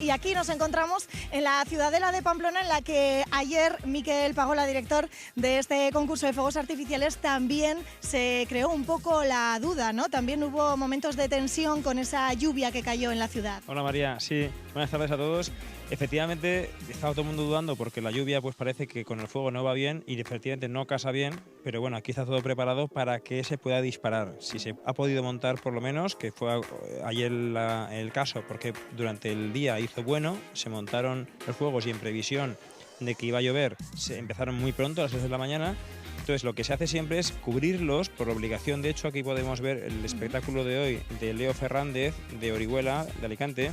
Y aquí nos encontramos en la Ciudadela de Pamplona, en la que ayer Miquel Pagola, director de este concurso de fuegos artificiales, también se creó un poco la duda, ¿no? También hubo momentos de tensión con esa lluvia que cayó en la ciudad. Hola María, sí, buenas tardes a todos. Efectivamente, estaba todo el mundo dudando porque la lluvia pues parece que con el fuego no va bien y efectivamente no casa bien, pero bueno, aquí está todo preparado para que se pueda disparar. Si se ha podido montar por lo menos, que fue ayer el caso, porque durante el día hizo bueno, se montaron los fuegos y en previsión de que iba a llover, se empezaron muy pronto a las 6 de la mañana. Entonces lo que se hace siempre es cubrirlos por obligación. De hecho, aquí podemos ver el espectáculo de hoy de Leo Fernández, de Orihuela, de Alicante,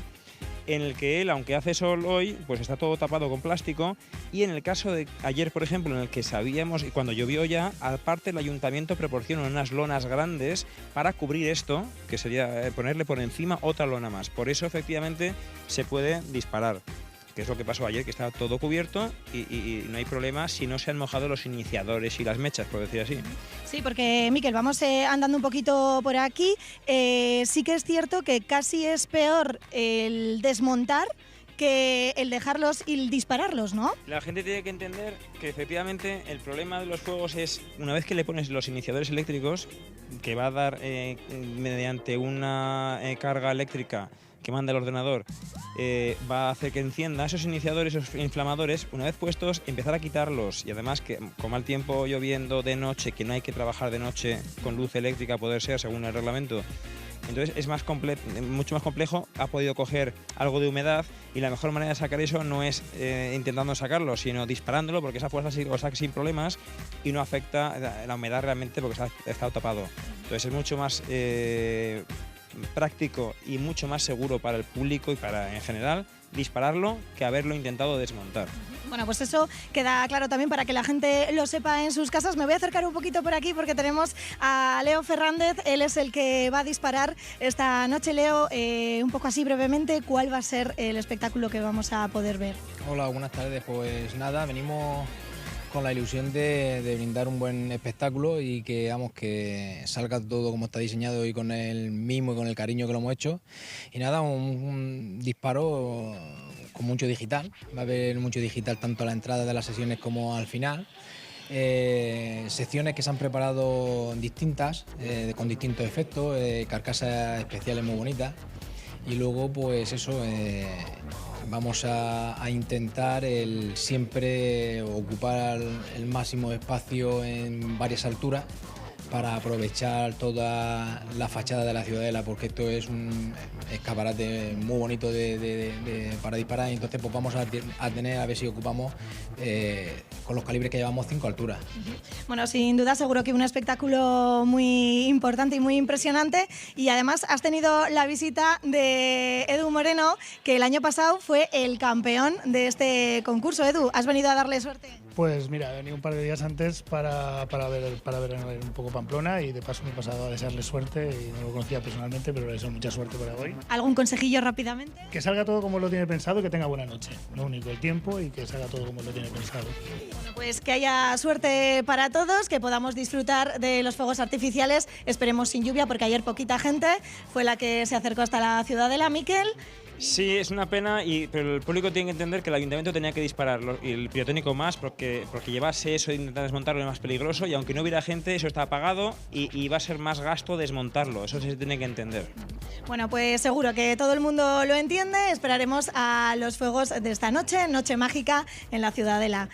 en el que él, aunque hace sol hoy, pues está todo tapado con plástico. Y en el caso de ayer, por ejemplo, en el que sabíamos, y cuando llovió ya, aparte el ayuntamiento proporciona unas lonas grandes para cubrir esto, que sería ponerle por encima otra lona más. Por eso, efectivamente, se puede disparar, que es lo que pasó ayer, que estaba todo cubierto y no hay problema si no se han mojado los iniciadores y las mechas, por decir así. Sí, porque Miquel, vamos andando un poquito por aquí. Sí que es cierto que casi es peor el desmontar que el dejarlos y dispararlos, ¿no? La gente tiene que entender que efectivamente el problema de los fuegos es, una vez que le pones los iniciadores eléctricos, que va a dar mediante una carga eléctrica que manda el ordenador, va a hacer que encienda esos iniciadores, esos inflamadores. Una vez puestos, empezar a quitarlos. Y además que con mal tiempo lloviendo de noche, que no hay que trabajar de noche con luz eléctrica a poder ser según el reglamento, entonces es mucho más complejo. Ha podido coger algo de humedad y la mejor manera de sacar eso no es intentando sacarlo, sino disparándolo, porque esa fuerza lo saca sin problemas y no afecta la humedad realmente porque está estado tapado. Entonces es mucho más práctico y mucho más seguro para el público y para en general dispararlo que haberlo intentado desmontar. Bueno, pues eso queda claro también para que la gente lo sepa en sus casas. Me voy a acercar un poquito por aquí porque tenemos a Leo Fernández. Él es el que va a disparar esta noche. Leo, un poco así brevemente, ¿cuál va a ser el espectáculo que vamos a poder ver? Hola, buenas tardes. Pues nada, venimos con la ilusión de brindar un buen espectáculo y que salga todo como está diseñado y con el mimo y con el cariño que lo hemos hecho. Y nada, un disparo con mucho digital. Va a haber mucho digital tanto a la entrada de las sesiones como al final. Secciones que se han preparado distintas, con distintos efectos, carcasas especiales muy bonitas. Y luego pues eso, vamos a intentar el siempre ocupar el máximo espacio en varias alturas para aprovechar toda la fachada de la Ciudadela, porque esto es un escaparate muy bonito para disparar. Y entonces pues vamos a tener, a ver si ocupamos con los calibres que llevamos 5 alturas. Bueno, sin duda seguro que un espectáculo muy importante y muy impresionante. Y además has tenido la visita de Edu Moreno, que el año pasado fue el campeón de este concurso. Edu, ¿has venido a darle suerte? Pues mira, he venido un par de días antes para ver un poco Pamplona y de paso me he pasado a desearle suerte y no lo conocía personalmente, pero le deseo mucha suerte para hoy. ¿Algún consejillo rápidamente? Que salga todo como lo tiene pensado y que tenga buena noche. Lo único, el tiempo y que salga todo como lo tiene pensado. Bueno, pues que haya suerte para todos, que podamos disfrutar de los fuegos artificiales, esperemos sin lluvia, porque ayer poquita gente fue la que se acercó hasta la Ciudadela. Miquel. Sí, es una pena, pero el público tiene que entender que el ayuntamiento tenía que disparar y el pirotécnico más, porque llevarse eso de intentar desmontarlo es más peligroso, y aunque no hubiera gente, eso está apagado y va a ser más gasto desmontarlo. Eso sí se tiene que entender. Bueno, pues seguro que todo el mundo lo entiende. Esperaremos a los fuegos de esta noche, noche mágica en la Ciudadela.